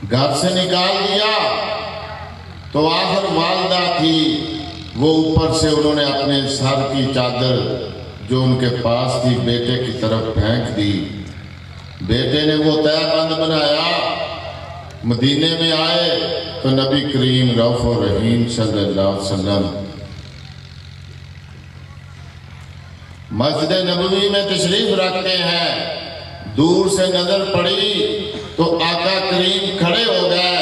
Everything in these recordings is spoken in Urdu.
گھر سے نکال دیا تو آخر والدہ تھی، وہ اوپر سے انہوں نے اپنے سر کی چادر جو ان کے پاس تھی بیٹے کی طرف پھینک دی۔ بیٹے نے وہ تہہ بند بنایا، مدینے میں آئے تو نبی کریم رؤوف الرحیم صلی اللہ علیہ وسلم مسجد نبوی میں تشریف رکھتے ہیں۔ دور سے نظر پڑی تو آقا کریم کھڑے ہو گئے،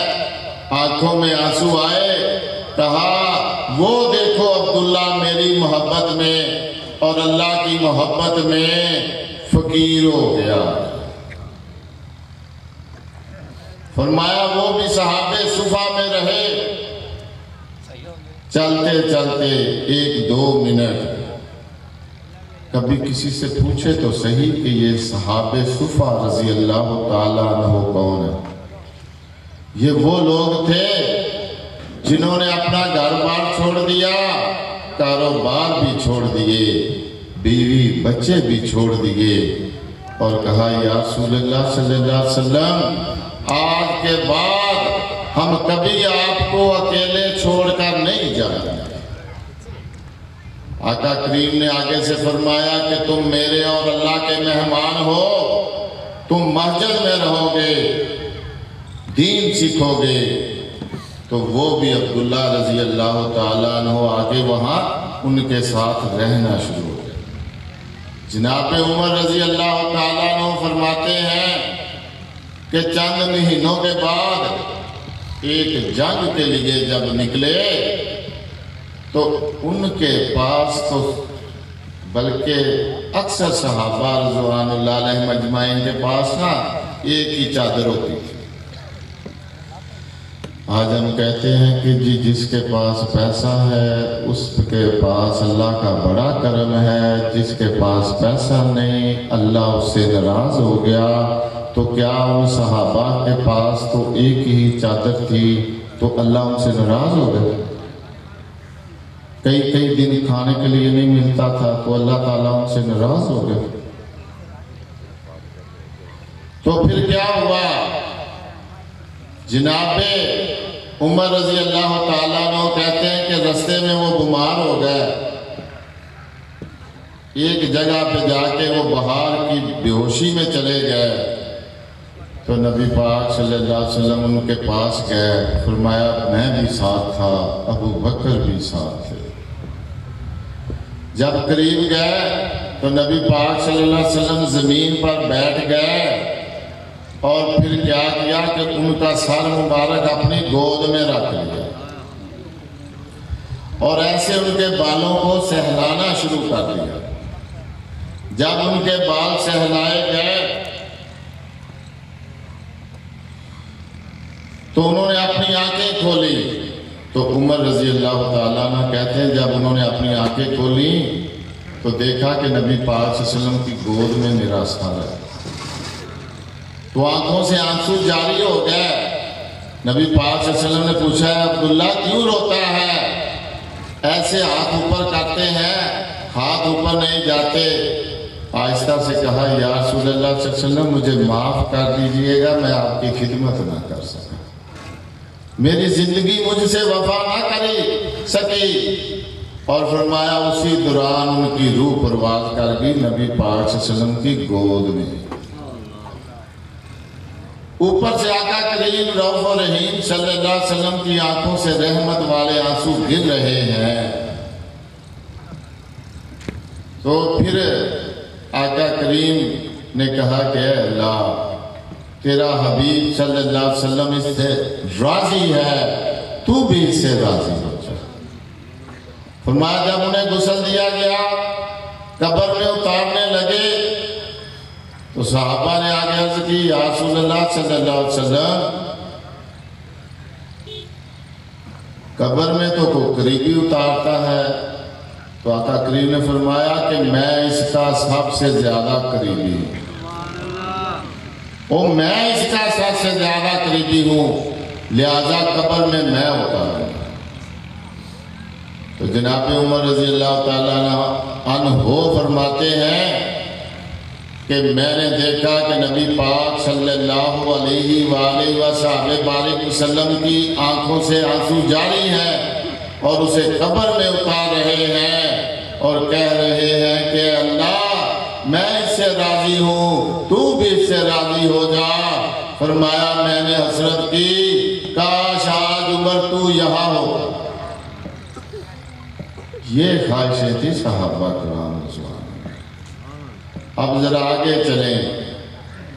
آنکھوں میں آنسو آئے، کہا وہ دیکھو عبداللہ میری محبت میں اور اللہ کی محبت میں فقیر ہو گیا۔ فرمایا وہ بھی صحابہ صفا میں رہے، چلتے چلتے 1-2 منٹ کبھی کسی سے پوچھے تو صحیح کہ یہ صحابہ صفا رضی اللہ تعالیٰ عنہ کون ہے؟ یہ وہ لوگ تھے جنہوں نے اپنا گھر بار چھوڑ دیا، کاروبار بھی چھوڑ دیے، بیوی بچے بھی چھوڑ دیے، اور کہا یا رسول اللہ صلی اللہ علیہ وسلم آج کے بعد ہم کبھی آپ کو اکیلے چھوڑ کر نہیں جائیں گے۔ آقا کریم نے آگے سے فرمایا کہ تم میرے اور اللہ کے مہمان ہو، تم مسجد میں رہو گے، دین سیکھو گے۔ تو وہ بھی عبداللہ رضی اللہ تعالیٰ عنہ آگے وہاں ان کے ساتھ رہنا شروع ہو گئے۔ جناب عمر رضی اللہ تعالیٰ عنہ فرماتے ہیں کہ چند مہینوں کے بعد ایک جنگ کے لیے جب نکلے تو ان کے پاس تو بلکہ اکثر صحابہ رضوان اللہ علیہ مجمعین کے پاس نا ایک ہی چادر ہوتی تھی۔ آج ہم کہتے ہیں کہ جس کے پاس پیسہ ہے اس کے پاس اللہ کا بڑا کرم ہے، جس کے پاس پیسہ نہیں اللہ اس سے ناراض ہو گیا۔ تو کیا ان صحابہ کے پاس تو ایک ہی چادر تھی تو اللہ ان سے ناراض ہو گئے؟ کئی دن کھانے کے لیے نہیں ملتا تھا تو اللہ تعالیٰ ان سے ناراض ہو گئے؟ تو پھر کیا ہوا؟ جناب عمر رضی اللہ تعالیٰ عنہ کہتے ہیں کہ رستے میں وہ بیمار ہو گئے، ایک جگہ پہ جا کے وہ بہار کی بے ہوشی میں چلے گئے۔ تو نبی پاک صلی اللہ علیہ وسلم ان کے پاس گئے، فرمایا میں بھی ساتھ تھا، ابو بکر بھی ساتھ تھے۔ جب قریب گئے تو نبی پاک صلی اللہ علیہ وسلم زمین پر بیٹھ گئے اور پھر کیا کیا کہ ان کا سر مبارک اپنی گود میں رکھ لیا اور ایسے ان کے بالوں کو سہلانا شروع کر دیا۔ جب ان کے بال سہلائے گئے تو انہوں نے اپنی آنکھیں کھولی، تو عمر رضی اللہ تعالیٰ عنہ کہتے ہیں جب انہوں نے اپنی آنکھیں کھولی تو دیکھا کہ نبی پاک صلی اللہ علیہ وسلم کی گود میں میرا سر ہے۔ تو آنکھوں سے آنسو جاری ہو گئے۔ نبی پاک صلی اللہ علیہ وسلم نے پوچھا ہے عبداللہ کیوں روتا ہے؟ ایسے ہاتھ اوپر کرتے ہیں، ہاتھ اوپر نہیں جاتے۔ آہستہ سے کہا یا رسول اللہ صلی اللہ علیہ وسلم مجھے معاف کر دیجئے گا، میں آپ کی خدمت نہ کر سکا، میری زندگی مجھ سے وفا نہ کری سکی۔ اور فرمایا اسی دوران ان کی روح پرواز کر گئی نبی پاک صلی اللہ علیہ وسلم کی گود میں۔ اوپر سے آقا کریم رؤوف الرحیم صلی اللہ علیہ وسلم کی آنکھوں سے رحمت والے آنسو گر رہے ہیں۔ تو پھر آقا کریم نے کہا کہ اے اللہ تیرا حبیب صلی اللہ علیہ وسلم اس سے راضی ہے، تو بھی اس سے راضی ہو جا۔ فرمایا جب انہیں غسل دیا گیا، قبر میں اتارنے لگے تو صحابہ نے آگے عرض کی یا رسول اللہ صلی اللہ علیہ وسلم قبر میں تو کوئی قریبی اتارتا ہے۔ تو آقا کریم نے فرمایا کہ میں اس کا سب سے زیادہ قریبی ہوں، میں اس کا سب سے زیادہ قریبی ہوں، لہذا قبر میں اتاروں۔ تو جناب عمر رضی اللہ تعالیٰ عنہ فرماتے ہیں کہ میں نے دیکھا کہ نبی پاک صلی اللہ علیہ وآلہ وسلم کی آنکھوں سے آنسو جاری ہیں اور اسے قبر میں اتار رہے ہیں اور کہہ رہے ہیں کہ اللہ میں اس سے راضی ہوں، تو بھی اس سے راضی ہو جا۔ فرمایا میں نے حسرت کی، کاش آج عمر تو یہاں ہو۔ یہ خواہشیں تھی صحابہ کرام رضوان۔ اب ذرا آگے چلیں،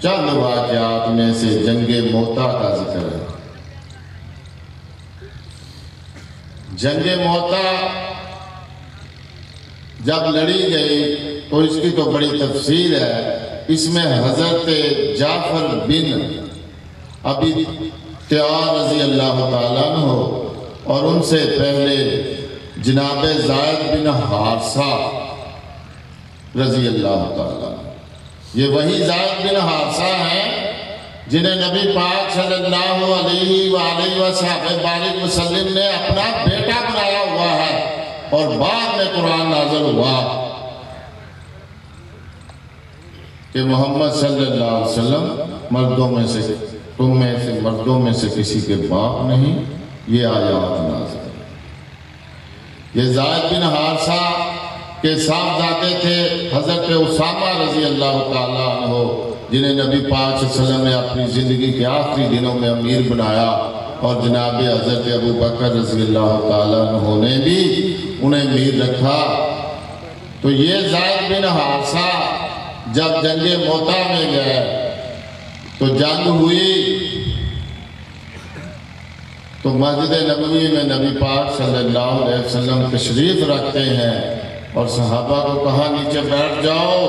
چند واقعات میں سے جنگ موتا کا ذکر ہے۔ جنگ موتا جب لڑی گئی تو اس کی تو بڑی تفصیل ہے۔ اس میں حضرت جعفر بن ابی طیار رضی اللہ تعالیٰ عنہ اور ان سے پہلے جناب زائد بن حارثہ رضی اللہ تعالیٰ عنہ، یہ وہی زائد بن حارثہ ہیں جنہیں نبی پاک صلی اللہ علیہ وآلہ وسلم نے اپنا بیٹا بنایا ہوا ہے اور بعد میں قرآن نازل ہوا کہ محمد صلی اللہ علیہ وسلم مردوں میں سے تم میں سے مردوں میں سے کسی کے باپ نہیں، یہ آیات نازل۔ یہ زائد بن حارثہ کے صاحبزادے تھے حضرت اسامہ رضی اللہ تعالیٰ عنہ، جنہیں نبی پاک صلی اللہ علیہ وسلم نے اپنی زندگی کے آخری دنوں میں امیر بنایا، اور جناب حضرت ابو بکر رضی اللہ تعالیٰ عنہ نے بھی انہیں امیر رکھا۔ تو یہ زائد بن حارثہ جب جنگ موتا میں گئے تو جنگ ہوئی تو مسجد نبوی میں نبی پاک صلی اللہ علیہ وسلم تشریف رکھتے ہیں اور صحابہ کو کہا نیچے بیٹھ جاؤ،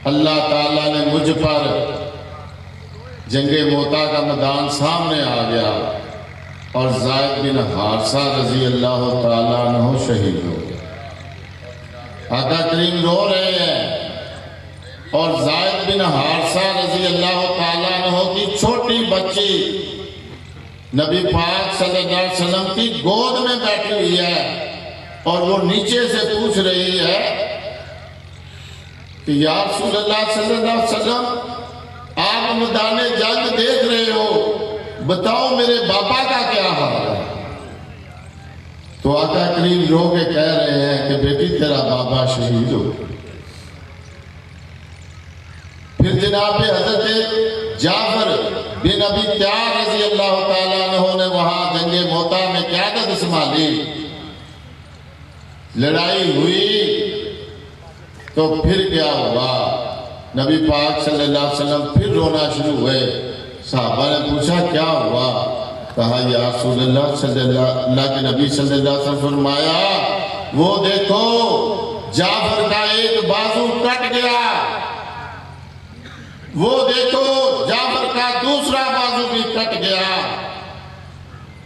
اللہ تعالیٰ نے مجھ پر جنگ موتا کا میدان سامنے آ گیا اور زائد بن حارثہ رضی اللہ تعالیٰ عنہ شہید ہو گیا۔ آقا کریم رو رہے ہیں اور زائد بن حارثہ رضی اللہ تعالیٰ عنہ کی چھوٹی بچی نبی پاک صلی اللہ علیہ وسلم کی گود میں بیٹھی ہوئی ہے اور وہ نیچے سے پوچھ رہی ہے کہ یا رسول اللہ صلی اللہ علیہ وسلم آپ میدان جنگ دیکھ رہے ہو، بتاؤ میرے باپا کا کیا حال ہے؟ تو آقا کریم رو کے کہہ رہے ہیں کہ بیٹی تیرا بابا شہید ہو۔ پھر جناب حضرت جعفر بن ابی طیار رضی اللہ تعالیٰ عنہ نے وہاں جنگ موتا میں قیادت سنبھالی، لڑائی ہوئی تو پھر کیا ہوا؟ نبی پاک صلی اللہ علیہ وسلم پھر رونا شروع ہوئے۔ صحابہ نے پوچھا کیا ہوا؟ کہا یا رسول اللہ کے نبی صلی اللہ علیہ وسلم فرمایا وہ دیکھو جعفر کا ایک بازو کٹ گیا، وہ دیکھو جعفر کا دوسرا بازو بھی کٹ گیا،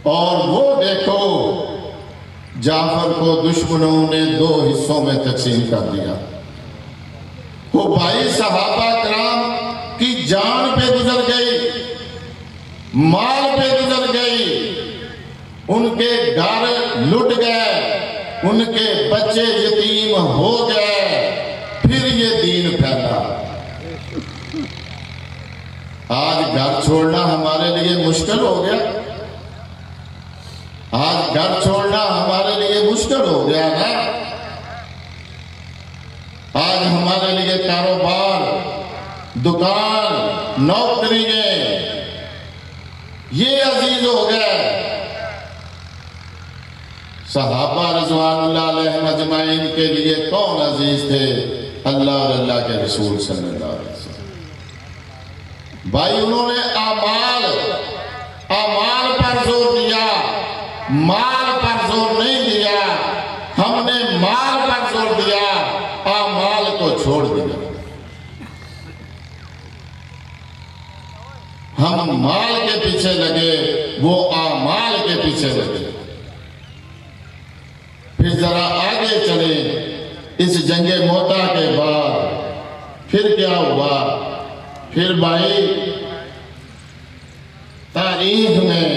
اور وہ دیکھو جعفر کو دشمنوں نے 2 حصوں میں تقسیم کر دیا۔ وہ بھائی صحابہ کرام کی جان پہ گزر گئی، مال پہ گزر گئی، ان کے گھر لٹ گئے، ان کے بچے یتیم ہو گئے، پھر یہ دین پھیلا۔ آج گھر چھوڑنا ہمارے لیے مشکل ہو گیا، آج گھر چھوڑنا ہمارے لیے مشکل ہو گیا نا۔ آج ہمارے لیے کاروبار، دکان، نوکریاں یہ عزیز ہو گئے۔ صحابہ رضوان اللہ علیہ مجمعین کے لیے کون عزیز تھے؟ اللہ اور اللہ کے رسول صلی اللہ علیہ وسلم۔ بھائی انہوں نے اعمال پر زور دیا، مال پر زور نہیں دیا۔ ہم نے مال پر زور دیا، اعمال کو چھوڑ دیا۔ ہم مال کے پیچھے لگے، وہ اعمال کے پیچھے لگے۔ پھر ذرا آگے چلے، اس جنگ موتا کے بعد پھر کیا ہوا؟ پھر بھائی تاریخ میں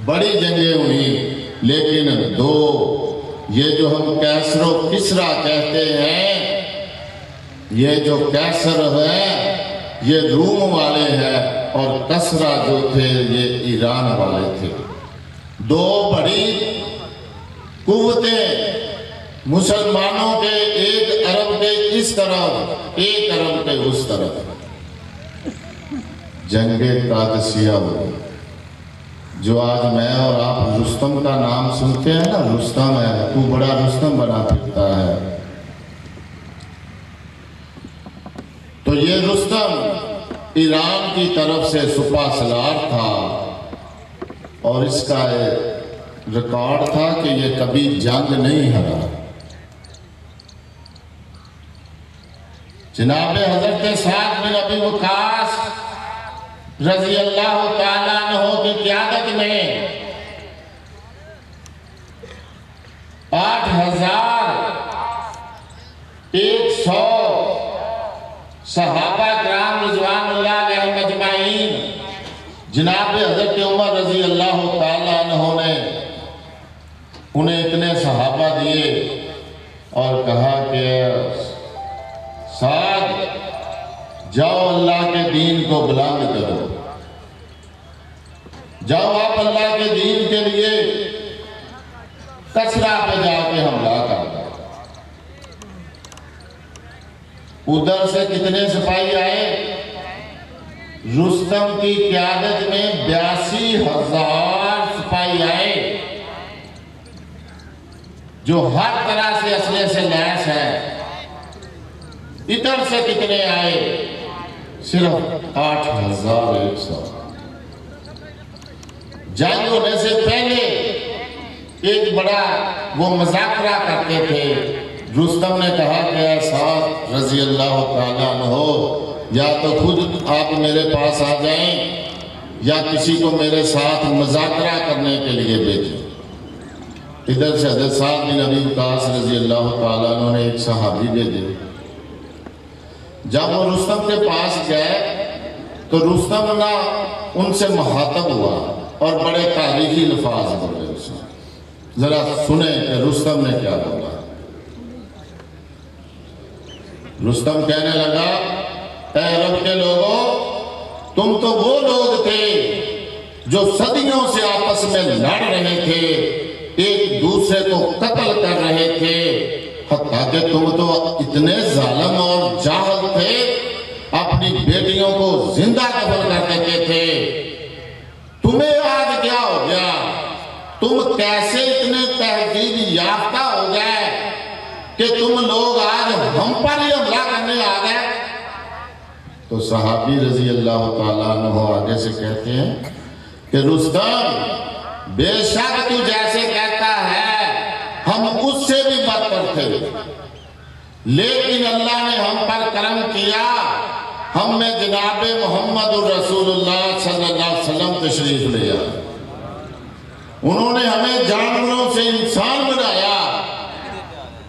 بڑی جنگیں ہوئی، لیکن 2 یہ جو ہم کیسر و کسرا کہتے ہیں، یہ جو کیسر ہے یہ روم والے ہیں اور کسرا جو تھے یہ ایران والے تھے. دو بڑی قوتیں مسلمانوں کے، ایک عرب کے اس طرف ایک عرب کے اس طرف. جنگ قادسیہ ہوئی جو آج میں اور آپ رستم کا نام سنتے ہیں نا، رستم ہے تو بڑا رستم بنا پھرتا ہے. تو یہ رستم ایران کی طرف سے سپہ سالار تھا اور اس کا ریکارڈ تھا کہ یہ کبھی جنگ نہیں ہرا. جناب حضرت سعد بن ابی وقاص رضی اللہ تعالیٰ عنہ کی قیادت میں 8100 صحابہ کرام رضوان اللہ علیہم اجمعین جناب حضرت عمر رضی اللہ تعالیٰ عنہ نے انہیں اتنے صحابہ دیے اور کہا کہ سعد جاؤ اللہ کے دین کو بلند کرو، جاؤ آپ اللہ کے دین کے لیے کسرا پہ جا کے حملہ کر دو. ادھر سے کتنے سپاہی آئے؟ رستم کی قیادت میں 82,000 سپاہی آئے جو ہر طرح سے اسلحے سے لیس ہے. ادھر سے کتنے آئے؟ صرف 8,100. جنگ ہونے سے پہلے ایک بڑا وہ مذاکرہ کرتے تھے. رستم نے کہا کہ اے سعد رضی اللہ تعالیٰ عنہ، یا تو خود آپ میرے پاس آ جائیں یا کسی کو میرے ساتھ مذاکرہ کرنے کے لیے بھیجیں. ادھر سے حضرت سعد بن ابی وقاص رضی اللہ تعالیٰ عنہ نے ایک صحابی بھیجے. جب وہ رستم کے پاس گئے تو رستم نہ ان سے مخاطب ہوا اور بڑے تاریخی الفاظ بولے. اس نے ذرا سنیں کہ رستم نے کیا بولا. رستم کہنے لگا، اے عرب کے لوگوں، تم تو وہ لوگ تھے جو صدیوں سے آپس میں لڑ رہے تھے، ایک دوسرے کو قتل کر رہے تھے، حتیٰ کہ تم تو اتنے ظالم اور جاہل تھے اپنی بیٹیوں کو زندہ دفن کر دیتے تھے. تمہیں آج کیا ہو گیا؟ تم کیسے اتنے تہذیب یافتہ ہو گئے کہ تم لوگ آج ہم پر ہی حملہ کرنے آ گئے؟ تو صحابی رضی اللہ تعالیٰ عنہ آگے سے کہتے ہیں کہ رستم، بے شک تو جیسے کہتا ہے ہم اس سے بھی بدتر تھے، لیکن اللہ نے ہم پر کرم کیا، ہم میں جناب محمد الرسول اللہ صلی اللہ علیہ وسلم تشریف لیا. انہوں نے ہمیں جانوروں سے انسان بنایا.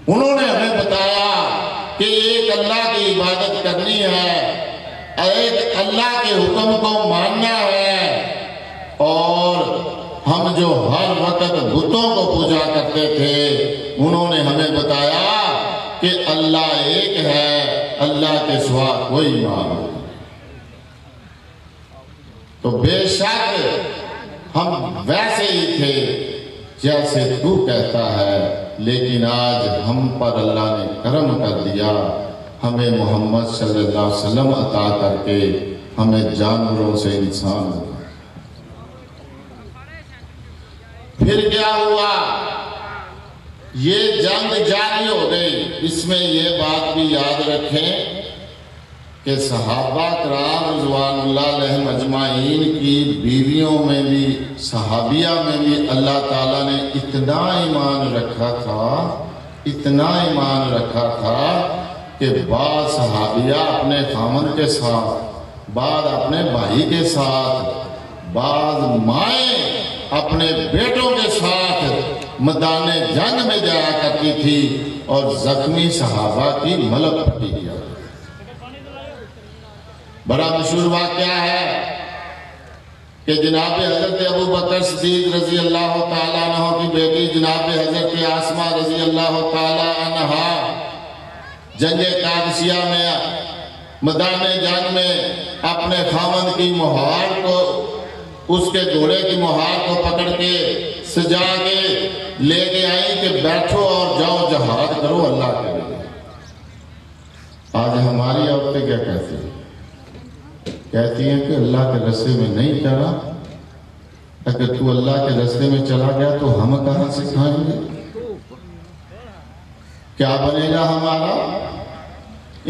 انہوں نے ہمیں بتایا کہ ایک اللہ کی عبادت کرنی ہے، ایک اللہ کے حکم کو ماننا ہے، اور ہم جو ہر وقت بتوں کو پوجا کرتے تھے انہوں نے ہمیں بتایا کہ اللہ ایک ہے، اللہ کے سوا کوئی معبود. تو بے شک ہم ویسے ہی تھے جیسے تو کہتا ہے، لیکن آج ہم پر اللہ نے کرم کر دیا، ہمیں محمد صلی اللہ علیہ وسلم عطا کر کے ہمیں جانوروں سے انسان بنا. پھر کیا ہوا؟ یہ جنگ جاری ہو گئی. اس میں یہ بات بھی یاد رکھیں کہ صحابہ کرام رضوان اللہ علیہم اجمعین کی بیویوں میں بھی، صحابیہ میں بھی اللہ تعالیٰ نے اتنا ایمان رکھا تھا، اتنا ایمان رکھا تھا کہ بعض صحابیہ اپنے خامن کے ساتھ، بعض اپنے بھائی کے ساتھ، بعض مائیں اپنے بیٹوں کے ساتھ میدان جنگ میں جایا کرتی تھی اور زخمی صحابہ کی ملک پھٹی کیا. بڑا مشہور واقعہ ہے کہ جناب حضرت ابو بکر صدیق رضی اللہ تعالیٰ عنہ کی بیٹی جناب حضرت آسمہ رضی اللہ تعالیٰ عنہ جنگ قادسیہ میں میدان جنگ میں اپنے خاوند کی مہار کو، اس کے گھوڑے کی مہار کو پکڑ کے سجا کے لے کے آئی کہ بیٹھو اور جاؤ جہاد کرو اللہ کے لیے۔ آج ہماری عورتیں کیا کہتی ہیں؟ کہتی ہیں کہ اللہ کے راستے میں نہیں چلا، اگر تو اللہ کے راستے میں چلا گیا تو ہم کہاں سے کھائیں گے؟ کیا بنے گا ہمارا؟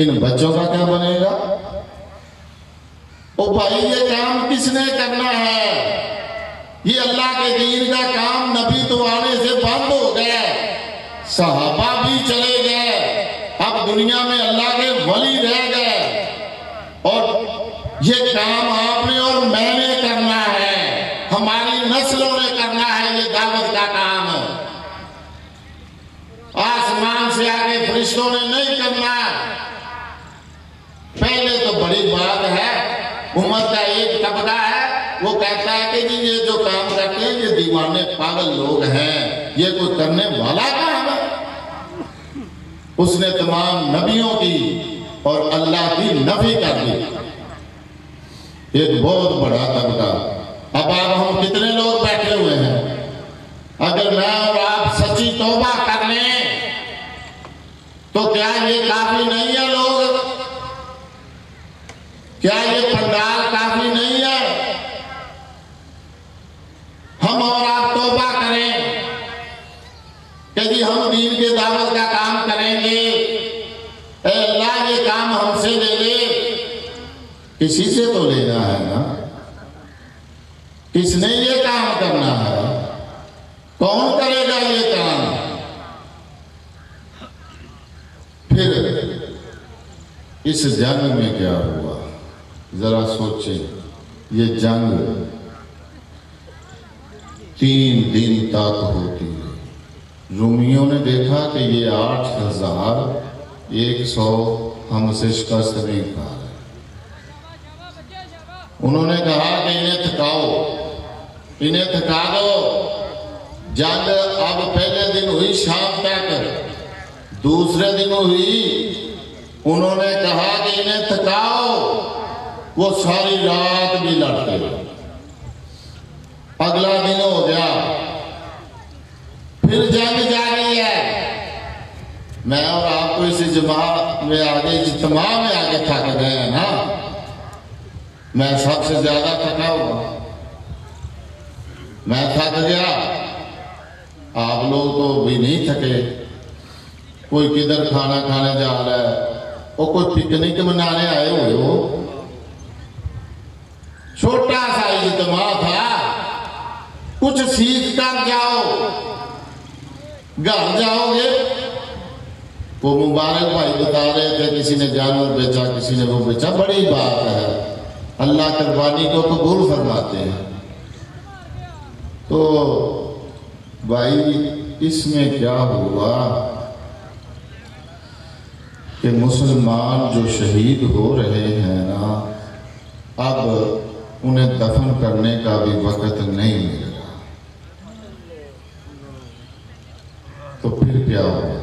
ان بچوں کا کیا بنے گا؟ او بھائی یہ کام کس نے کرنا ہے؟ یہ اللہ کے دین کا کام نبی تو آنے سے بند ہو گیا، صحابہ بھی چلے گئے، اب دنیا میں اللہ کے ولی رہ گئے، اور یہ کام آپ نے اور میں نے کرنا ہے، ہماری نسلوں نے کرنا ہے یہ دعوت کا کام۔ آسمان سے آگے فرشتوں نے نہیں کرنا۔ پہلے تو بڑی بات ہے، امت کا ایک طبقہ ہے وہ کہتا ہے کہ جی یہ جو کام کرتے ہیں یہ دیوانے پاگل لوگ ہیں، یہ کوئی کرنے والا کام ہے۔ اس نے تمام نبیوں کی اور اللہ کی نفی کر دی، ایک بہت بڑا طبقہ۔ اب ہم کتنے لوگ بیٹھے ہوئے ہیں، اگر میں اور آپ سچی توبہ کر لیں تو کیا یہ کافی نہیں ہے لوگ؟ کیا یہ پنڈال کافی نہیں ہے؟ ہم اور آپ توبہ کریں کہ جی ہم دین کے دعوت کا کام کریں گے، اے اللہ یہ کام ہم سے لے لے۔ کسی سے تو لینا ہے نا، کس نے یہ کام کرنا ہے؟ کون کرے گا یہ کام؟ پھر اس جنگ میں کیا ہوا ذرا سوچیں۔ یہ جنگ 3 دن تک ہوتی ہے۔ رومیوں نے دیکھا کہ یہ 8100 ہم سے شکست نہیں کھا رہے، انہوں نے کہا کہ انہیں تھکاؤ، انہیں تھکا دو۔ جنگ اب پہلے دن ہوئی شام تک، دوسرے دن ہوئی، انہوں نے کہا کہ انہیں تھکاؤ، وہ ساری رات بھی لڑتے۔ اگلا دن ہو گیا، پھر جنگ جاری ہے۔ میں اور آپ کو اسی جماعت میں آگے اجتماع میں آگے تھک گئے ہیں نا، میں سب سے زیادہ تھکا ہوا، میں تھک گیا، آپ لوگ تو بھی نہیں تھکے۔ کوئی کدھر کھانا کھانے جا رہا ہے، وہ کوئی پکنک منانے آئے ہوئے ہو، چھوٹا سا اجتماع تھا، کچھ سیکھ کر جاؤ، گھر جاؤ گے۔ وہ مبارک بھائی بتا رہے تھے کسی نے جانور بیچا، کسی نے وہ بیچا، بڑی بات ہے، اللہ قربانی کو قبول فرماتے ہیں۔ تو بھائی اس میں کیا ہوا کہ مسلمان جو شہید ہو رہے ہیں نا، اب انہیں دفن کرنے کا بھی وقت نہیں مل رہا، تو پھر کیا ہوا؟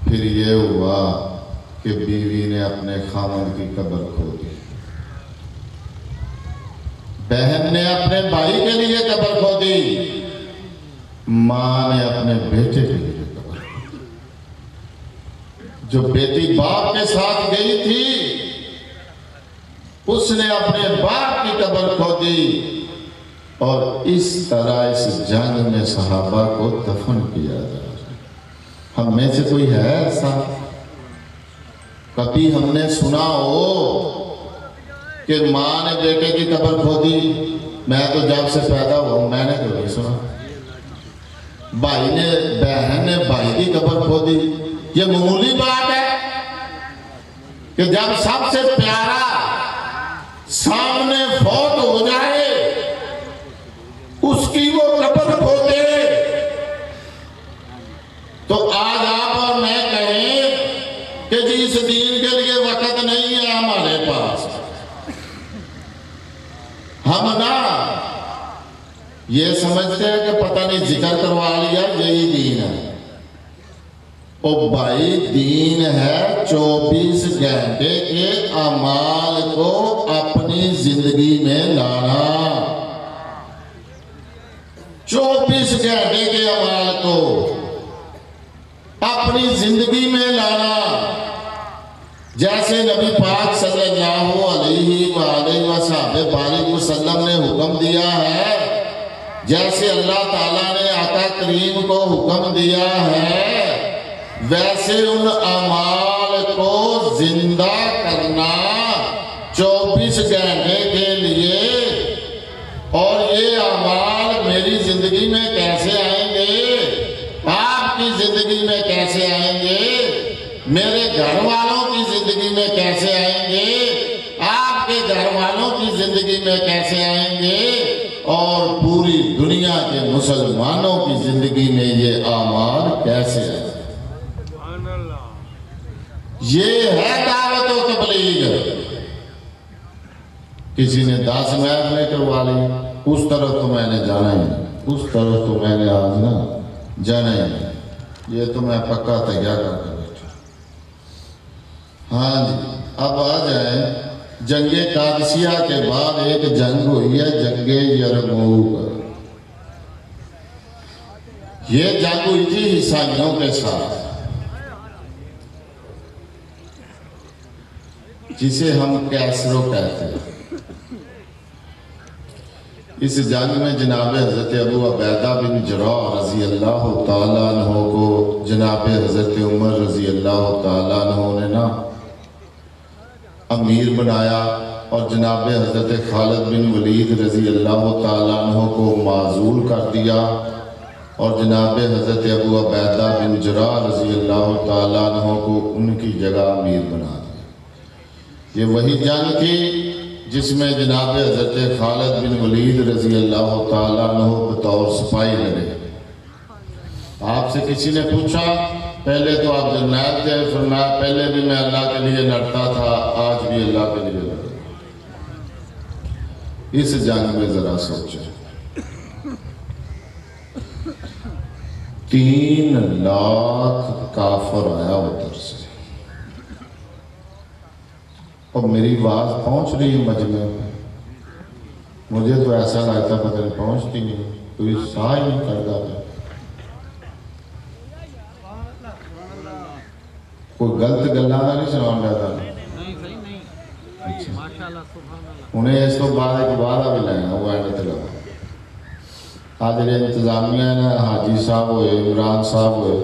پھر یہ ہوا کہ بیوی نے اپنے خاوند کی قبر کھو دی، بہن نے اپنے بھائی کے لیے قبر کھو دی، ماں نے اپنے بیٹے کے لیے قبر کھو دی۔ جو بیٹی باپ کے ساتھ گئی تھی اس نے اپنے باپ کی قبر کھو دی، اور اس طرح اس جنگ میں صحابہ کو دفن کیا جا رہا۔ ہم میں سے کوئی ہے ایسا؟ کبھی ہم نے سنا ہو کہ ماں نے بیٹے کی قبر کھو دی؟ میں تو جب سے پیدا ہوا میں نے تو نہیں سنا۔ بہن نے بھائی کی قبر کھو دی، یہ معمولی بات ہے کہ جب سب سے پیارا سامنے فوت ہو جائے اس کی وہ قبر کھو دے؟ تو آج آپ اور میں کہیں کہ جی اس دین کے لیے وقت نہیں ہے ہمارے پاس، ہم نا یہ سمجھتے ہیں کہ پتہ نہیں ذکر کروا لیا یہی دین ہے، او بھائی دین ہے 24 گھنٹے کے اعمال کو اپنی زندگی میں لانا، 24 گھنٹے کے اعمال کو اپنی زندگی میں لانا۔ جیسے نبی پاک صلی اللہ علیہ وآلہ وسلم نے حکم دیا ہے، جیسے اللہ تعالیٰ نے آقا کریم کو حکم دیا ہے، ویسے ان اعمال کو زندہ کرنا 24 گھنٹے کے لیے۔ اور یہ اعمال میری زندگی میں کیسے آئیں گے؟ آپ کی زندگی میں کیسے آئیں گے؟ میرے گھر والوں کی زندگی میں کیسے آئیں گے؟ آپ کے گھر والوں کی زندگی میں کیسے آئیں گے؟ اور پوری دنیا کے مسلمانوں کی زندگی میں یہ اعمال کیسے آئیں گے؟ یہ ہے دعوت و تبلیغ۔ کسی نے 10 محفلیں کروا لی، اس طرف تو میں نے جانا ہی نہیں، اس طرف تو میں نے آج نا جانا ہی نہیں، یہ تو میں پکا تیار کر کے بیٹھا۔ ہاں جی، اب آ جائیں جنگ قادسیہ کے بعد ایک جنگ ہوئی ہے، جنگ یرموک۔ یہ جنگ ہوئی تھی عیسائیوں کے ساتھ، جسے ہم کیسرو کہتے ہیں۔ اس جنگ میں جناب حضرت ابو عبیدہ بن جراح رضی اللہ تعالیٰ عنہ کو جناب حضرت عمر رضی اللہ تعالیٰ عنہ نے نا امیر بنایا، اور جناب حضرت خالد بن ولید رضی اللہ تعالیٰ عنہ کو معزول کر دیا، اور جناب حضرت ابو عبیدہ بن جراح رضی اللہ تعالیٰ عنہ کو ان کی جگہ امیر بنا دیا۔ یہ وہی جنگ تھی جس میں جناب حضرت خالد بن ولید رضی اللہ تعالیٰ عنہ بطور سپاہی لڑے۔ آپ سے کسی نے پوچھا، پہلے تو آپ جرنیل تھے، فرمایا پہلے بھی میں اللہ کے لیے لڑتا تھا، آج بھی اللہ کے لیے لڑتا۔ اس جنگ میں ذرا سوچیں، 3 لاکھ کافر آیا ادھر سے، اور میری آواز پہنچ رہی ہے مجمع میں۔ مجھے تو ایسا لگتا پتہ نہیں پہنچتی نہیں، کوئی ساہ ہی نہیں کرتا تھا، کوئی غلط گلہ نہیں سنا رہا تھا۔ انہیں اس کو بعد ایک وعدہ بھی لینا وہ اینڈ تے لگا۔ آج یہ انتظامیہ ہے نا، حاجی صاحب ہوئے، عمران صاحب ہوئے،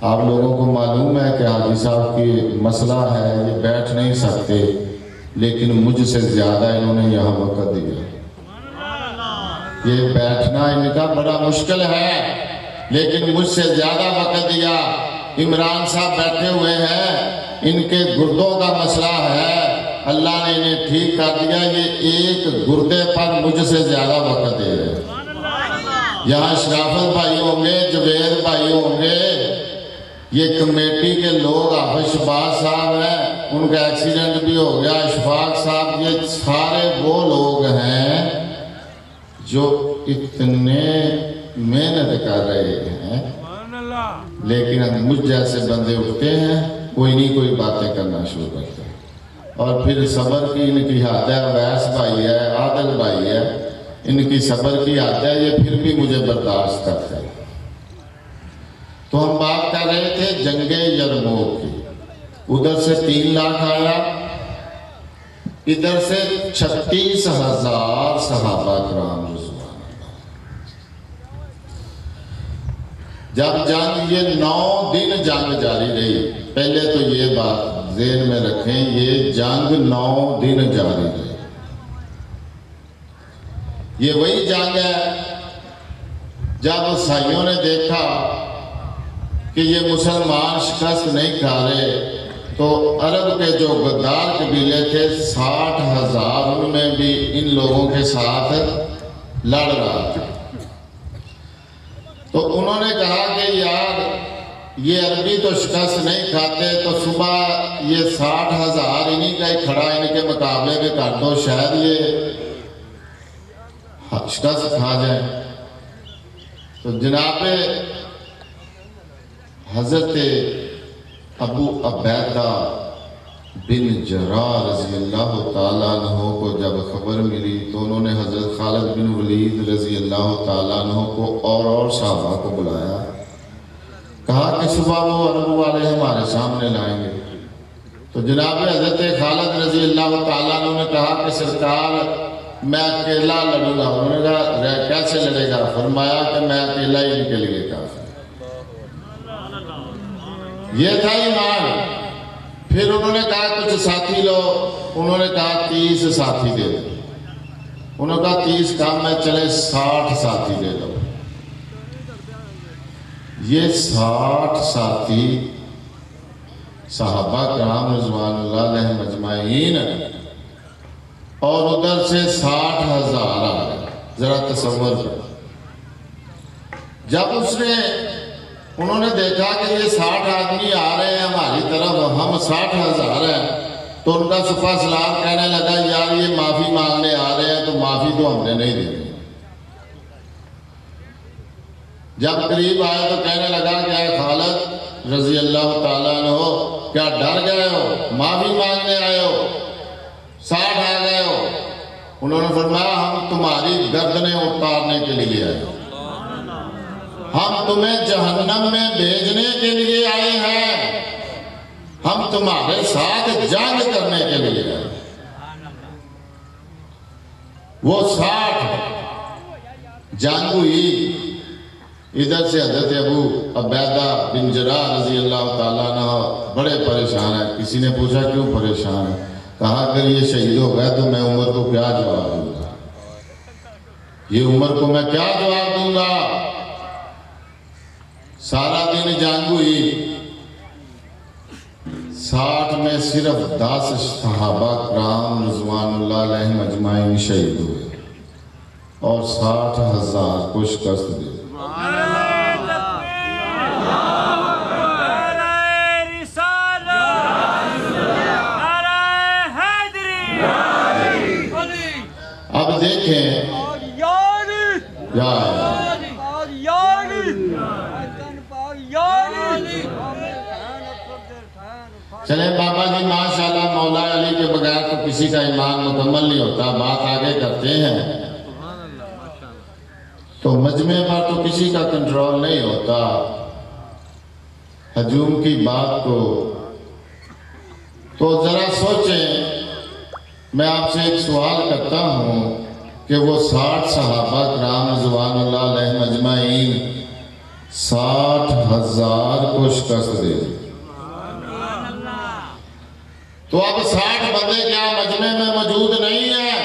آپ لوگوں کو معلوم ہے کہ حاجی صاحب کی مسئلہ ہے، یہ بیٹھ نہیں سکتے، لیکن مجھ سے زیادہ انہوں نے یہاں وقت دیا۔ یہ بیٹھنا ان کا بڑا مشکل ہے، لیکن مجھ سے زیادہ وقت دیا۔ عمران صاحب بیٹھے ہوئے ہیں، ان کے گردوں کا مسئلہ ہے، اللہ نے انہیں ٹھیک کر دیا، یہ ایک گردے پر مجھ سے زیادہ وقت دے رہے ہیں۔ یہاں شرافت بھائی ہوں گے، جوید بھائی ہوں گے، یہ کمیٹی کے لوگ، حافظ شہباز صاحب ہیں، ان کا ایکسیڈنٹ بھی ہو گیا، اشفاق صاحب، یہ سارے وہ لوگ ہیں جو اتنے محنت کر رہے ہیں، لیکن مجھ جیسے بندے اٹھتے ہیں، کوئی نہیں کوئی باتیں کرنا شروع کرتے ہیں، اور پھر صبر کی ان کی حد ہے، ویس بھائی ہے، عادل بھائی ہے، ان کی صبر کی حد ہے، یہ پھر بھی مجھے برداشت کرتے ہیں۔ تو ہم بات کر رہے تھے جنگ یرموک کی، ادھر سے 3 لاکھ آیا، ادھر سے 36,000 صحابہ کرام رضوان۔ جب جنگ یہ 9 دن جنگ جاری رہی، پہلے تو یہ بات ذہن میں رکھیں، یہ جنگ 9 دن جاری رہی۔ یہ وہی جنگ ہے جب عیسائیوں نے دیکھا کہ یہ مسلمان شکست نہیں کھا رہے، تو عرب کے جو غدار قبیلے تھے 60,000، ان میں بھی ان لوگوں کے ساتھ لڑ رہا تھا۔ تو انہوں نے کہا کہ یار یہ عربی تو شکست نہیں کھاتے، تو صبح یہ 60,000 انہی کا ہی کھڑا ان کے مقابلے میں کر دو، شاید یہ شکست کھا جائیں۔ تو جناب حضرت ابو عبیدہ بن جراح رضی اللہ تعالیٰ عنہ کو جب خبر ملی تو انہوں نے حضرت خالد بن ولید رضی اللہ تعالیٰ عنہ کو اور صحابہ کو بلایا، کہا کہ صبح وہ عرب والے ہمارے سامنے لائیں گے۔ تو جناب حضرت خالد رضی اللہ تعالیٰ عنہ نے کہا کہ سرکار میں اکیلا لڑوں گا۔ انہوں نے کہا کیسے لڑے گا؟ فرمایا کہ میں اکیلا ہی ان کے لیے کافی۔ یہ تھا ایمان۔ پھر انہوں نے کہا کچھ ساتھی لو، انہوں نے کہا 30 ساتھی دے دو۔ انہوں نے کہا 30 کام ہے، چلے 60 ساتھی دے دو۔ یہ 60 ساتھی صحابہ کرام رضوان اللہ علیہ مجمعین، اور ادھر سے 60,000 آ گئے۔ ذرا تصور کرو، جب انہوں نے دیکھا کہ یہ 60 آدمی آ رہے ہیں ہماری طرف، ہم 60,000 ہیں، تو ان کا سپہ سلار کہنے لگا یار یہ معافی مانگنے آ رہے ہیں تو معافی تو ہم نے نہیں دینی۔ جب قریب آئے تو کہنے لگا کہ اے خالد رضی اللہ تعالیٰ عنہ، کیا ڈر گئے ہو؟ معافی مانگنے آئے ہو، 60 آ گئے ہو؟ انہوں نے فرمایا ہم تمہاری گردنیں اتارنے کے لیے آئے ہو، ہم تمہیں جہنم میں بھیجنے کے لیے آئے ہیں، ہم تمہارے ساتھ جنگ کرنے کے لیے آئے ہیں۔ وہ 60 جنگ ہوئی۔ ادھر سے حضرت ابو عبیدہ بن جراح رضی اللہ تعالیٰ عنہ بڑے پریشان ہیں۔ کسی نے پوچھا کیوں پریشان ہے؟ کہا اگر یہ شہید ہو گئے تو میں عمر کو کیا جواب دوں گا، یہ عمر کو میں کیا جواب دوں گا؟ سارا دن جنگ ہوئی، 60 میں صرف 10 صحابہ کرام رضوان اللہ علیہ مجمعین شہید ہوئے اور 60,000 کو شکست دی۔ اب دیکھیں چلیں بابا جی ماشاءاللہ مولا علی کے بغیر تو کسی کا ایمان مکمل نہیں ہوتا، بات آگے کرتے ہیں۔ تو مجمع پر تو کسی کا کنٹرول نہیں ہوتا، ہجوم کی بات کو تو ذرا سوچیں۔ میں آپ سے ایک سوال کرتا ہوں کہ وہ 60 صحابہ کرام رضوان اللہ علیہ مجمعین 60,000 کو شکست دے دی، تو اب 60 بندے کیا مجمع میں موجود نہیں ہیں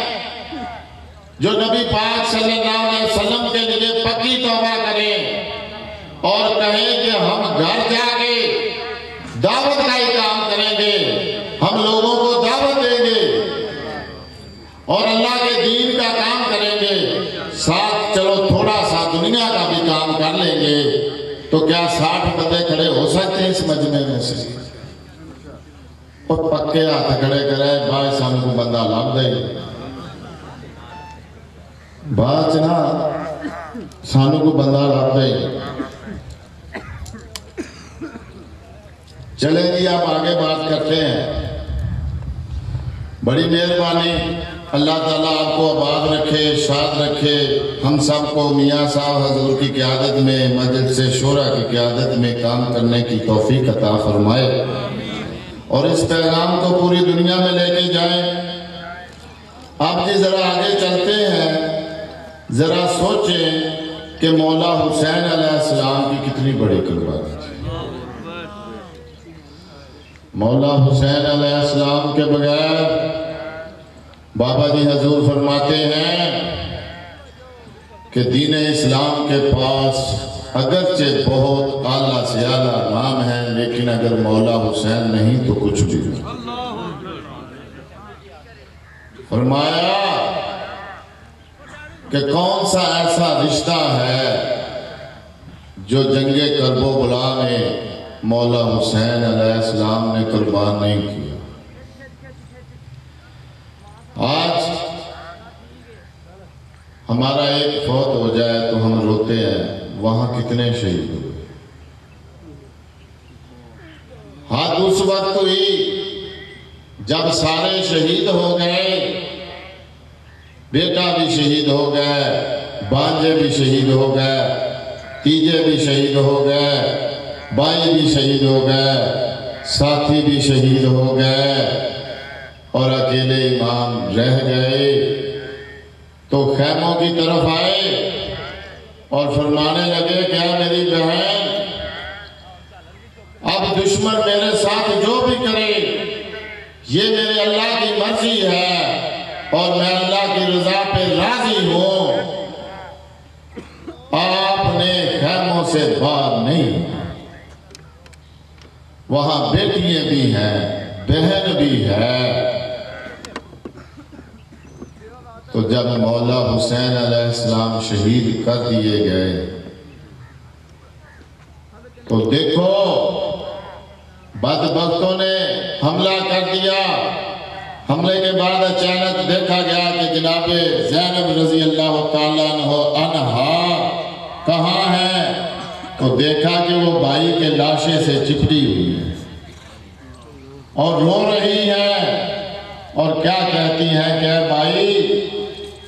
جو نبی پاک صلی اللہ علیہ وسلم کے لیے پکی توبہ کریں اور کہیں کہ ہم گھر جا کے دعوت کا ہی کام کریں گے، ہم لوگوں کو دعوت دیں گے اور اللہ کے دین کا کام کریں گے، ساتھ چلو تھوڑا سا دنیا کا بھی کام کر لیں گے، تو کیا 60 بندے کھڑے ہو سکتے ہیں اس مجمع میں سے؟ اور پکے ہاتھ کھڑے کرے بھائی سانو کو بندہ لاب دے، بات نا سانو کو بندہ لاب دے۔ چلیں جی آپ آگے بات کرتے ہیں۔ بڑی مہربانی، اللہ تعالیٰ آپ کو آباد رکھے، شاد رکھے، ہم سب کو میاں صاحب حضور کی قیادت میں، مجلس شورا کی قیادت میں کام کرنے کی توفیق عطا فرمائے اور اس پیغام کو پوری دنیا میں لے کے جائیں۔ آپ جی ذرا آگے چلتے ہیں، ذرا سوچیں کہ مولا حسین علیہ السلام کی کتنی بڑی قربانی تھی۔ مولا حسین علیہ السلام کے بغیر بابا جی حضور فرماتے ہیں کہ دین اسلام کے پاس اگرچہ بہت اعلیٰ سے اعلیٰ نام ہے، لیکن اگر مولا حسین نہیں تو کچھ بھی نہیں۔ فرمایا کہ کون سا ایسا رشتہ ہے جو جنگ کرب و بلا میں مولا حسین علیہ السلام نے قربان نہیں کیا۔ آج ہمارا ایک فوت ہو جائے تو ہم روتے ہیں، وہاں کتنے شہید ہوئے، حد بات اس وقت ہوئی جب سارے شہید ہو گئے، بیٹا بھی شہید ہو گئے، بانجے بھی شہید ہو گئے، تیجے بھی شہید ہو گئے، بھائی بھی شہید ہو گئے، ساتھی بھی شہید ہو گئے، اور اکیلے امام رہ گئے۔ تو خیموں کی طرف آئے اور فرمانے لگے کہ اے میری بہن، اب دشمن میرے ساتھ جو بھی کرے یہ میرے اللہ کی مرضی ہے اور میں اللہ کی رضا پہ راضی ہوں، آپ نے خیموں سے باہر نہیں۔ وہاں بیٹیاں بھی ہیں، بہن بھی ہے۔ تو جب مولا حسین علیہ السلام شہید کر دیے گئے تو دیکھو بدبختوں نے حملہ کر دیا۔ حملے کے بعد اچانک دیکھا گیا کہ جناب زینب رضی اللہ تعالیٰ عنہا کہاں ہے؟ تو دیکھا کہ وہ بھائی کے لاشے سے چپٹی ہوئی ہے اور رو رہی ہے، اور کیا کہتی ہے کہ اے بھائی،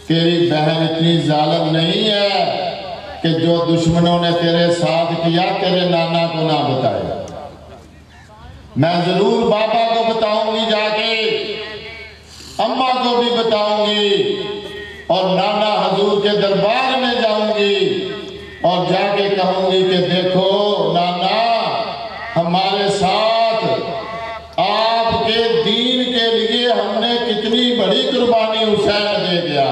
تیری بہن اتنی ظالم نہیں ہے کہ جو دشمنوں نے تیرے ساتھ کیا تیرے نانا کو نہ بتائے۔ میں ضرور بابا کو بتاؤں گی، جا کے اماں کو بھی بتاؤں گی، اور نانا حضور کے دربار میں جاؤں گی اور جا کے کہوں گی کہ دیکھو نانا، ہمارے ساتھ آپ کے دین کے لیے ہم نے کتنی بڑی قربانی حسین دے دیا۔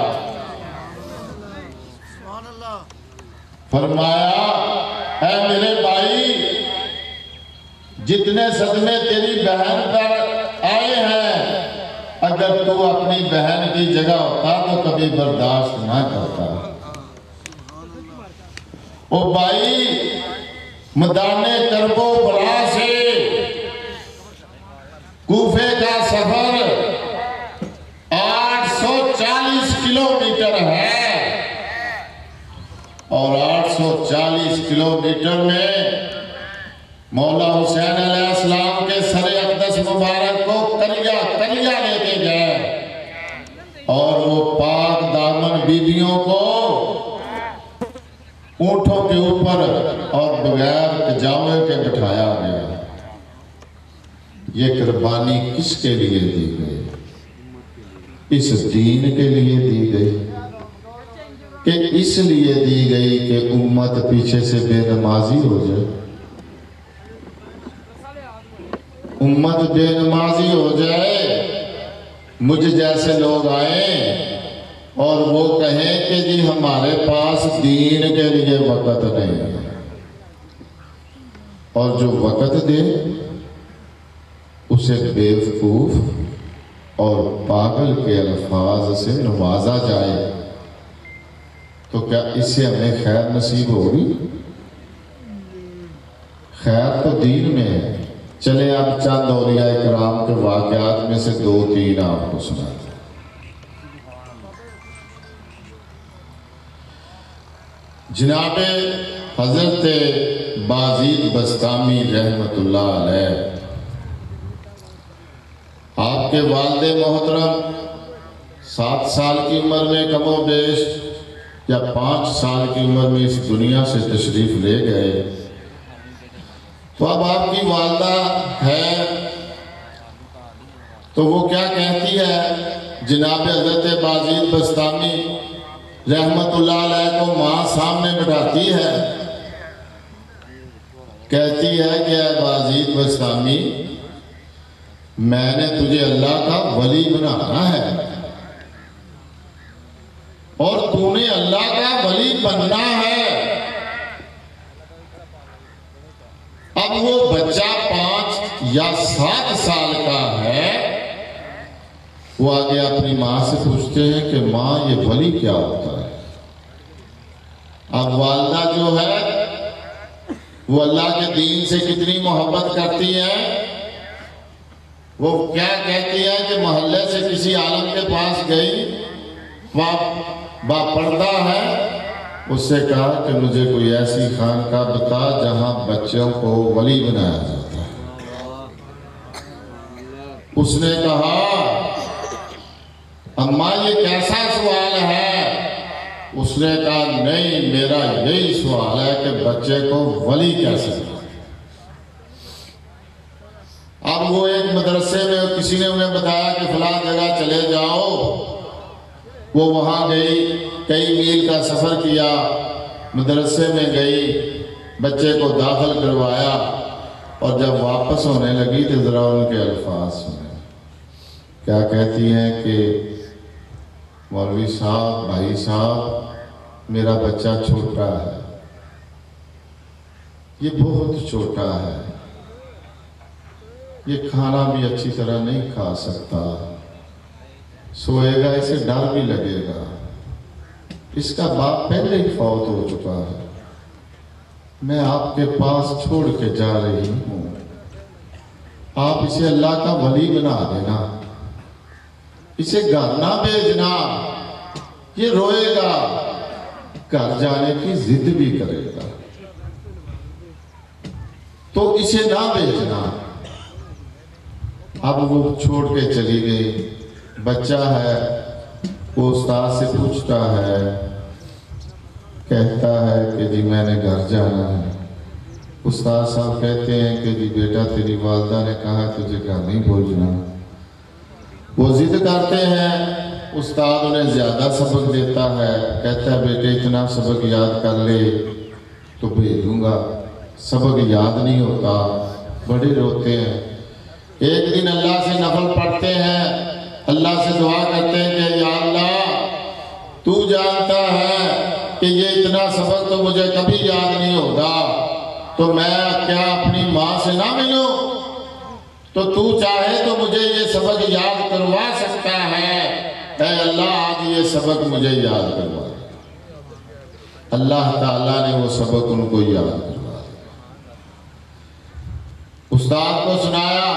فرمایا اے میرے بھائی، جتنے صدمے تیری بہن پر آئے ہیں، اگر تو اپنی بہن کی جگہ ہوتا تو کبھی برداشت نہ کرتا۔ او بھائی، میدان کرب و بلا سے کوفے کا سفر 840 کلومیٹر ہے، اور 840 کلومیٹر میں مولا حسین علیہ السلام کے سر اقدس مبارک کو کلیا لے کے گئے، اور وہ پاک دامن بیویوں کو اونٹوں کے اوپر اور بغیر کجاوے کے بٹھایا گیا۔ یہ قربانی کس کے لیے دی گئی؟ اس دین کے لیے دی گئی کہ اس لیے دی گئی کہ امت پیچھے سے بے نمازی ہو جائے؟ امت بے نمازی ہو جائے، مجھ جیسے لوگ آئیں اور وہ کہیں کہ جی ہمارے پاس دین کے لیے وقت نہیں ہے، اور جو وقت دے اسے بیوقوف اور پاگل کے الفاظ سے نوازا جائے، تو کیا اس سے ہمیں خیر نصیب ہوگی؟ خیر تو دین میں ہے۔ چلے اب چند اولیاء کرام کے واقعات میں سے 2-3 آپ کو سناتے ہیں۔ جناب حضرت بازید بسطامی رحمت اللہ علیہ، آپ کے والد محترم 7 سال کی عمر میں کم و بیش یا 5 سال کی عمر میں اس دنیا سے تشریف لے گئے۔ تو اب آپ کی والدہ ہے تو وہ کیا کہتی ہے؟ جناب حضرت بازید بسطامی رحمت اللہ علیہ کو ماں سامنے بٹھاتی ہے، کہتی ہے کہ اے بازید بسطامی، میں نے تجھے اللہ کا ولی بنانا ہے، اور تو نے اللہ کا ولی بننا ہے۔ اب وہ بچہ 5 یا 7 سال کا ہے، وہ آگے اپنی ماں سے پوچھتے ہیں کہ ماں یہ ولی کیا ہوتا ہے؟ اب والدہ جو ہے وہ اللہ کے دین سے کتنی محبت کرتی ہے، وہ کیا کہتی ہے کہ محلے سے کسی عالم کے پاس گئی، با پردہ ہے، اس سے کہا کہ مجھے کوئی ایسی خانقاہ بتا جہاں بچوں کو ولی بنایا جاتا ہے۔ اس نے کہا اماں یہ کیسا سوال ہے؟ اس نے کہا نہیں، میرا یہی سوال ہے کہ بچے کو ولی کیسے بنائیں۔ اب وہ ایک مدرسے میں کسی نے انہیں بتایا کہ فلاں جگہ چلے جاؤ، وہ وہاں گئی، کئی میل کا سفر کیا، مدرسے میں گئی، بچے کو داخل کروایا، اور جب واپس ہونے لگی تو ذرا ان کے الفاظ سنے۔ کیا کہتی ہیں کہ مولوی صاحب، بھائی صاحب، میرا بچہ چھوٹا ہے، یہ بہت چھوٹا ہے، یہ کھانا بھی اچھی طرح نہیں کھا سکتا، سوئے گا اسے ڈر بھی لگے گا، اس کا باپ پہلے ہی فوت ہو چکا ہے، میں آپ کے پاس چھوڑ کے جا رہی ہوں، آپ اسے اللہ کا ولی بنا دینا، اسے گھر نہ بھیجنا، یہ روئے گا، گھر جانے کی ضد بھی کرے گا، تو اسے نہ بھیجنا۔ اب وہ چھوڑ کے چلی گئی، بچہ ہے، وہ استاد سے پوچھتا ہے، کہتا ہے کہ جی میں نے گھر جانا ہے۔ استاد صاحب کہتے ہیں کہ جی بیٹا تیری والدہ نے کہا تجھے گھر نہیں بھیجنا۔ وہ ضد کرتے ہیں، استاد انہیں زیادہ سبق دیتا ہے، کہتا ہے بیٹے اتنا سبق یاد کر لے تو بھیجوں گا، سبق یاد نہیں ہوتا، بڑے روتے ہیں۔ ایک دن اللہ سے نفل پڑھتے ہیں، اللہ سے دعا کرتے ہیں کہ یا اللہ تو جانتا ہے کہ یہ اتنا سبق تو مجھے کبھی یاد نہیں ہوگا، تو میں کیا اپنی ماں سے نہ ملوں؟ تو تو چاہے تو مجھے یہ سبق یاد کروا سکتا ہے، اے اللہ آج یہ سبق مجھے یاد کروا۔ اللہ تعالیٰ نے وہ سبق ان کو یاد کروا۔ استاد کو سنایا،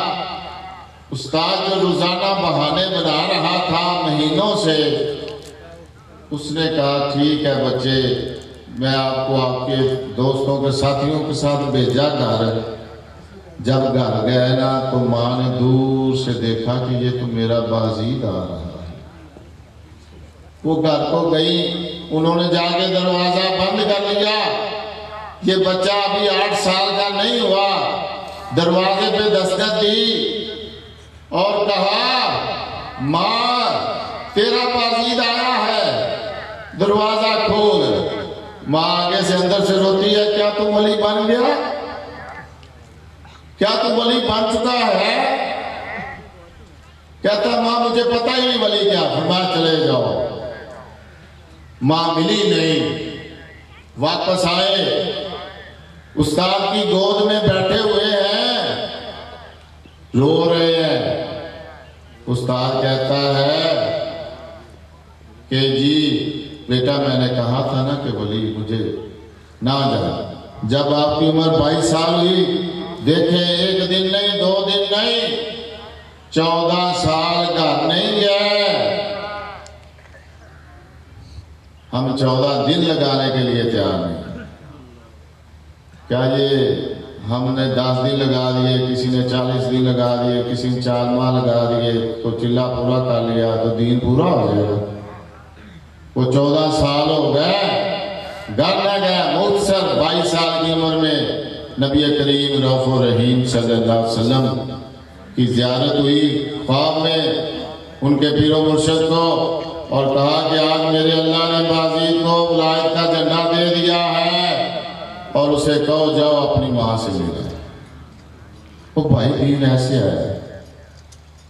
استاد جو روزانہ بہانے بنا رہا تھا مہینوں سے، اس نے کہا ٹھیک ہے بچے، میں آپ کو آپ کے دوستوں کے ساتھیوں کے ساتھ بھیجا گھر۔ جب گھر گئے نا تو ماں نے دور سے دیکھا کہ یہ تو میرا بازید آ رہا ہے۔ وہ گھر کو گئی، انہوں نے جا کے دروازہ بند کر لیا۔ یہ بچہ ابھی 8 سال کا نہیں ہوا، دروازے پہ دستک دی اور کہا ماں تیرا بازید آیا ہے، دروازہ کھول۔ ماں آگے سے اندر سے روتی ہے، کیا تم ولی بن گیا؟ کیا تم ولی بن چکا ہے؟ کہتا ماں مجھے پتہ ہی نہیں ولی کیا، فرمایا چلے جاؤ۔ ماں ملی نہیں، واپس آئے، استاد کی گود میں بیٹھے ہوئے ہیں، رو رہے ہیں۔ استاد کہتا ہے کہ جی بیٹا میں نے کہا تھا نا کہ ولی مجھے نہ جا۔ جب آپ کی عمر 22 سال ہوئی، دیکھیں 1 دن نہیں 2 دن نہیں 14 سال گھر نہیں گئے۔ ہم 14 دن لگانے کے لیے تیار نہیں۔ کیا یہ ہم نے 10 دن لگا دیے، کسی نے 40 دن لگا دیے، کسی نے 4 ماہ لگا دیے تو چلہ پورا کر لیا تو دین پورا ہو جائے گا؟ وہ 14 سال ہو گئے، گھر نہ گیا۔ مختصر 22 سال کی عمر میں نبی کریم رؤوف الرحیم صلی اللہ علیہ وسلم کی زیارت ہوئی خواب میں ان کے پیر و مرشد کو، اور کہا کہ آج میرے اللہ نے بازید کو ولایت کا جھنڈا دے دیا ہے، اور اسے کہو جاؤ اپنی ماں سے ملے۔ وہ بھائی دین ایسے ہے۔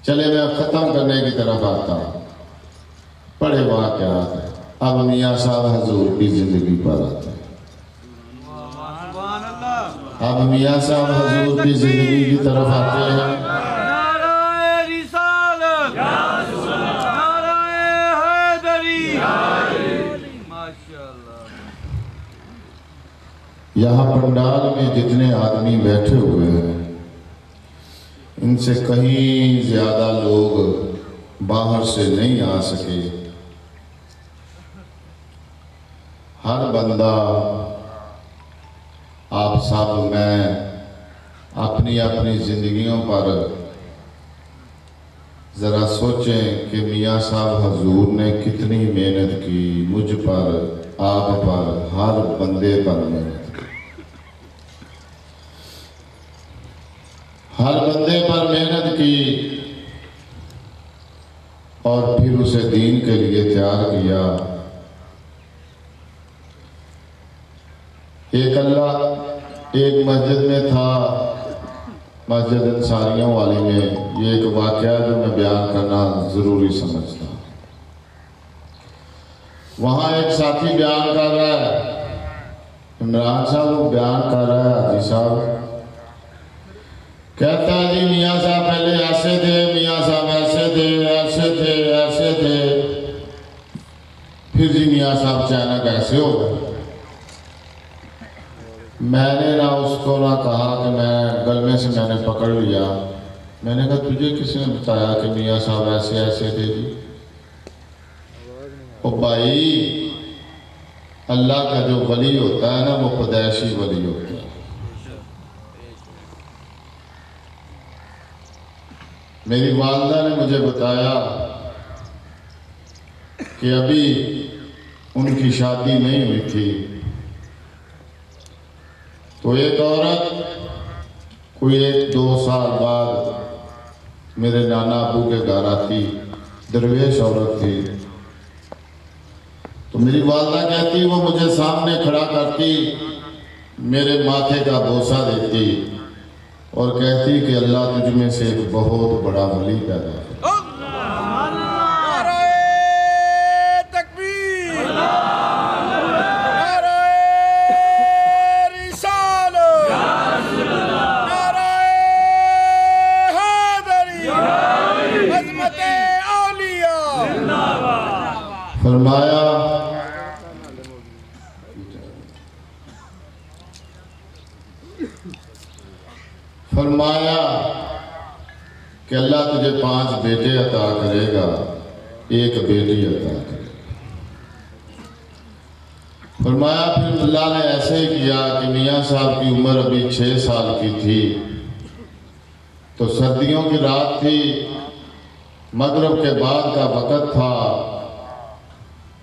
چلے میں ختم کرنے کی طرف آتا ہوں، بڑے واقعات ہیں۔ اب میاں صاحب حضور کی زندگی پر آتے ہیں۔ اب میاں صاحب حضور کی زندگی کی طرف آتے ہیں۔ نعرہ رسالت، نعرہ حیدری، ماشاءاللہ۔ یہاں پنڈال میں جتنے آدمی بیٹھے ہوئے ہیں، ان سے کہیں زیادہ لوگ باہر سے نہیں آ سکے۔ ہر بندہ، آپ سب، میں اپنی اپنی زندگیوں پر ذرا سوچیں کہ میاں صاحب حضور نے کتنی محنت کی، مجھ پر، آپ پر، ہر بندے پر محنت کی، ہر بندے پر محنت کی، اور پھر اسے دین کے لیے تیار کیا۔ ایک مسجد میں تھا، مسجد انصاریوں والی میں، یہ ایک واقعہ جو میں بیان کرنا ضروری سمجھتا ہوں۔ وہاں ایک ساتھی بیان کر رہا ہے، عمران صاحب وہ بیان کر رہا ہے، حاجی صاحب کہتا ہے جی میاں صاحب پہلے ایسے تھے، میاں صاحب ایسے تھے، ایسے تھے، ایسے تھے، پھر جی میاں صاحب اچانک ایسے ہو گئے۔ میں نے نہ اس کو نہ کہا کہ میں گلمے سے میں نے پکڑ لیا، میں نے کہا تجھے کس نے بتایا کہ میاں صاحب ایسے ایسے تھے جی؟ او بھائی، اللہ کا جو ولی ہوتا ہے نا وہ پیدائشی ولی ہوتا ہے۔ میری والدہ نے مجھے بتایا کہ ابھی ان کی شادی نہیں ہوئی تھی، تو ایک عورت کوئی 1-2 سال بعد میرے نانا ابو کے گھر آتی، درویش عورت تھی، تو میری والدہ کہتی وہ مجھے سامنے کھڑا کرتی، میرے ماتھے کا بوسہ دیتی اور کہتی کہ اللہ تجھ میں سے ایک بہت بڑا ولی پیدا ہے۔ فرمایا کہ اللہ تجھے 5 بیٹے عطا کرے گا، 1 بیٹی عطا کرے گا۔ فرمایا پھر اللہ نے ایسے ہی کیا کہ میاں صاحب کی عمر ابھی 6 سال کی تھی، تو سردیوں کی رات تھی، مغرب کے بعد کا وقت تھا،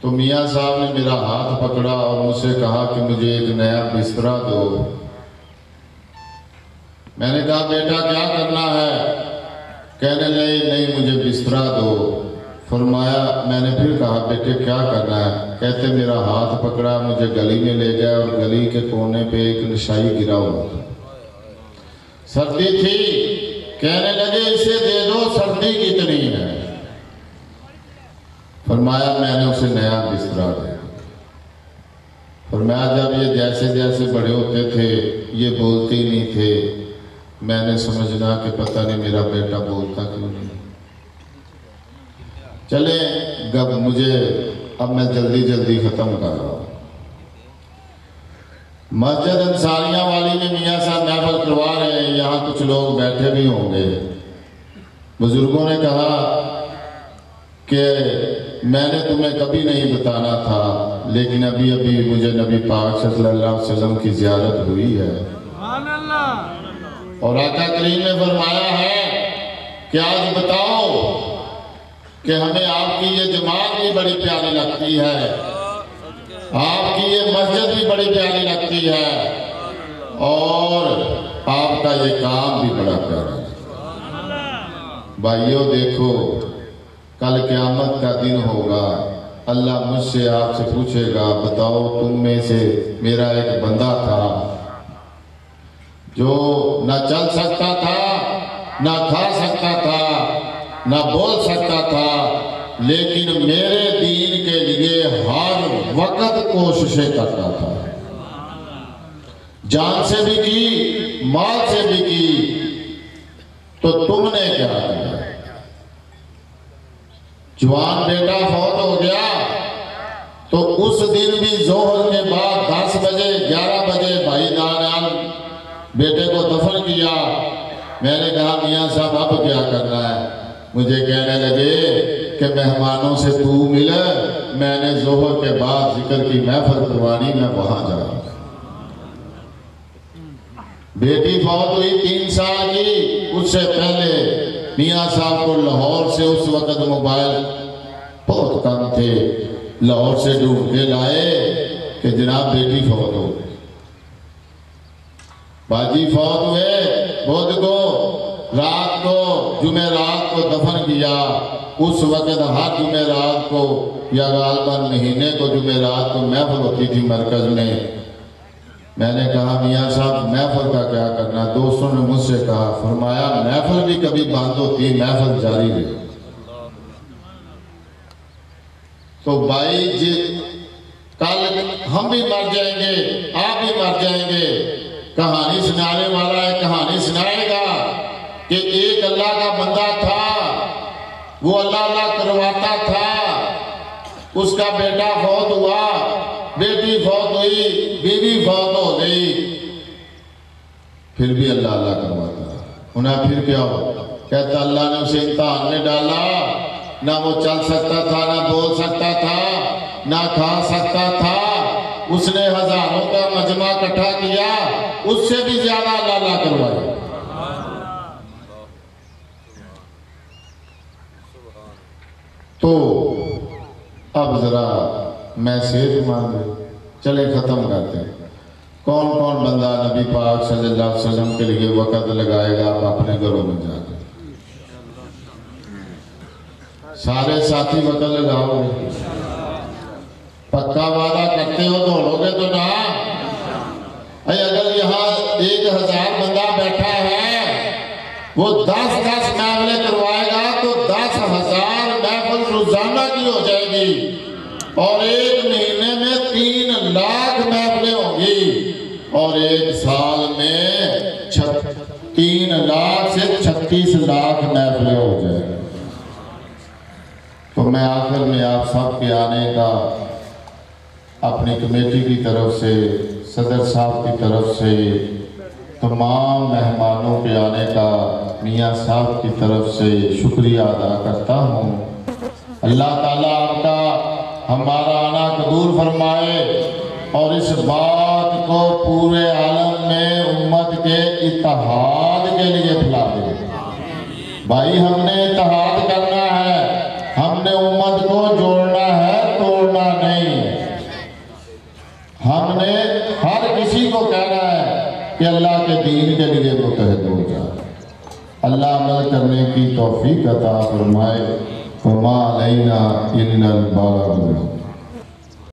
تو میاں صاحب نے میرا ہاتھ پکڑا اور مجھ سے کہا کہ مجھے ایک نیا بسترا دو۔ میں نے کہا بیٹا کیا کرنا ہے؟ کہنے لگے نہیں مجھے بسترا دو۔ فرمایا میں نے پھر کہا بیٹے کیا کرنا ہے؟ کہتے میرا ہاتھ پکڑا، مجھے گلی میں لے گیا اور گلی کے کونے پہ ایک نشائی گرا ہوا تھا، سردی تھی، کہنے لگے اسے دے دو، سردی کتنی ہے؟ فرمایا میں نے اسے نیا بسترا دیا۔ فرمایا جب یہ جیسے جیسے بڑے ہوتے تھے یہ بولتے ہی نہیں تھے، میں نے سمجھنا کہ پتہ نہیں میرا بیٹا بولتا کیوں نہیں۔ چلے اب میں جلدی ختم کر رہا ہوں۔ مسجد انصاریہ والی میں میاں صاحب محفل کروا رہے ہیں، یہاں کچھ لوگ بیٹھے بھی ہوں گے۔ بزرگوں نے کہا کہ میں نے تمہیں کبھی نہیں بتانا تھا، لیکن ابھی مجھے نبی پاک صلی اللہ علیہ وسلم کی زیارت ہوئی ہے، اور آقا کریم نے فرمایا ہے کہ آج بتاؤ کہ ہمیں آپ کی یہ جماعت بھی بڑی پیاری لگتی ہے، آپ کی یہ مسجد بھی بڑی پیاری لگتی ہے، اور آپ کا یہ کام بھی بڑا پیارا ہے۔ بھائیو دیکھو کل قیامت کا دن ہوگا، اللہ مجھ سے آپ سے پوچھے گا بتاؤ تم میں سے میرا ایک بندہ تھا جو نہ چل سکتا تھا، نہ کھا سکتا تھا، نہ بول سکتا تھا، لیکن میرے دین کے لیے ہر وقت کوششیں کرتا تھا، جان سے بھی کی، مال سے بھی کی، تو تم نے کیا کیا؟ جوان بیٹا فوت ہو گیا تو اس دن بھی ظہر کے بعد 10 بجے 11 بجے بھائی نانیال بیٹے کو دفن کیا۔ میں نے کہا میاں صاحب اب کیا کرنا ہے؟ مجھے کہنے لگے کہ مہمانوں سے تو ملے، میں نے ظہر کے بعد ذکر کی محفل قربانی میں وہاں جا رہا۔ بیٹی فوت ہوئی 3 سال کی، اس سے پہلے میاں صاحب کو لاہور سے اس وقت موبائل بہت کم تھے، لاہور سے ڈھونڈ کے لائے کہ جناب بیٹی فوت ہو گئی، باجی فوت ہوئے، بدھ کو رات کو جمعرات کو دفن کیا۔ اس وقت ہر جمعرات کو یا غالباً مہینے کو جمعرات کو محفل ہوتی تھی مرکز میں نے کہا میاں صاحب محفل کا کیا کرنا؟ دوستوں نے مجھ سے کہا، فرمایا محفل بھی کبھی بند ہوتی، محفل جاری رہے۔ تو بھائی جی کل ہم بھی مر جائیں گے، آپ بھی مر جائیں گے، کہانی سنانے والا ہے کہانی سنائے گا کہ ایک اللہ کا بندہ تھا، وہ اللہ کرواتا تھا، اس کا بیٹا فوت ہوا، بیٹی فوت ہوئی، بیوی فوت ہو گئی، پھر بھی اللہ کرواتا۔ انہیں پھر کیا ہو؟ کہتا اللہ نے اسے امتحان میں ڈالا، نہ وہ چل سکتا تھا، نہ بول سکتا تھا، نہ کھا سکتا تھا، اس نے ہزاروں کا مجمع اکٹھا کیا، اس سے بھی زیادہ اللہ کروایا۔ تو اب ذرا میں صحت مند چلے ختم کرتے ہیں۔ کون کون بندہ نبی پاک صلی اللہ علیہ وسلم کے لیے وقت لگائے گا آپ اپنے گھروں میں جا کے؟ سارے ساتھی وقت لگاؤ گے؟ پکا وعدہ کرتے ہو دوڑو گے تو نہ؟ اگر یہاں 1000 بندہ بیٹھا ہے، وہ 10 محفلیں کروائے گا تو 10,000 محفل روزانہ کی ہو جائے گی، اور ایک مہینے میں 3 لاکھ محفلیں ہوں گی، اور ایک سال میں 3 لاکھ سے 36 لاکھ محفلیں ہو جائیں گی۔ تو میں آخر میں آپ سب کے آنے کا اپنی کمیٹی کی طرف سے، صدر صاحب کی طرف سے، تمام مہمانوں کے آنے کا میاں صاحب کی طرف سے شکریہ ادا کرتا ہوں۔ اللہ تعالیٰ آپ کا ہمارا آنا قبول فرمائے، اور اس بات کو پورے عالم میں امت کے اتحاد کے لیے پھیلا دے۔ بھائی ہم نے اتحاد کرنا ہے، ہم نے امت کو جوڑنا ہے، توڑنا نہیں۔ ہم نے ہر کسی کو کہنا ہے کہ اللہ کے دین کے لیے متحد ہو جائے۔ اللہ عمل کرنے کی توفیق عطا فرمائے۔ وما علینا الا البلاغ۔